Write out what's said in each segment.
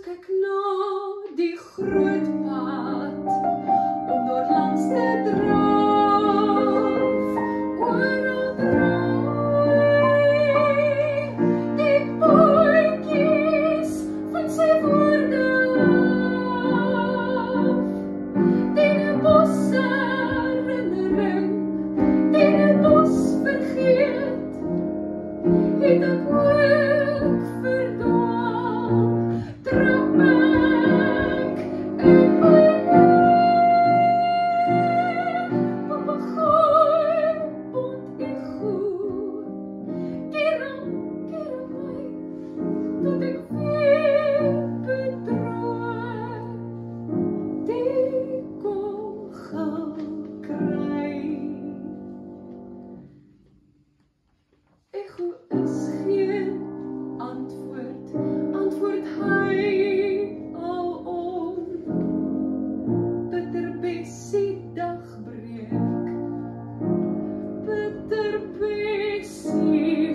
soek ek na die groot pad om daar langs te draf, oral draai die paadjies van sy woorde af, die bos herinnering, die bos vergeet, het ek ook verdwaal, trap ek uit my papegaai, bont ego, keer op my, tot ek weer bedroog, die kom gauw kry. Ego is geen antwoord hy alom. Bitter bessie dagbreek, bitter bessie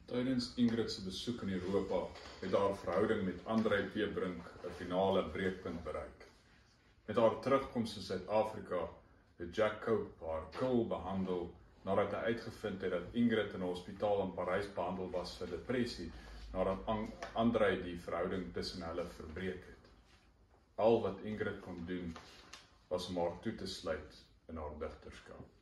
Tydens Ingrid se besoek in Europa het haar verhouding met Andrei Peebrink 'n finale breekpunt bereik. Met haar terugkoms in Suid-Afrika het Jack Cope haar kil behandel nadat hy uitgevind het dat Ingrid in 'n hospitaal in Parys behandel was vir depressie nadat Andrei die verhouding tussen hulle verbreek het. Al wat Ingrid kon doen was om haar toe te sluit in haar digterskap.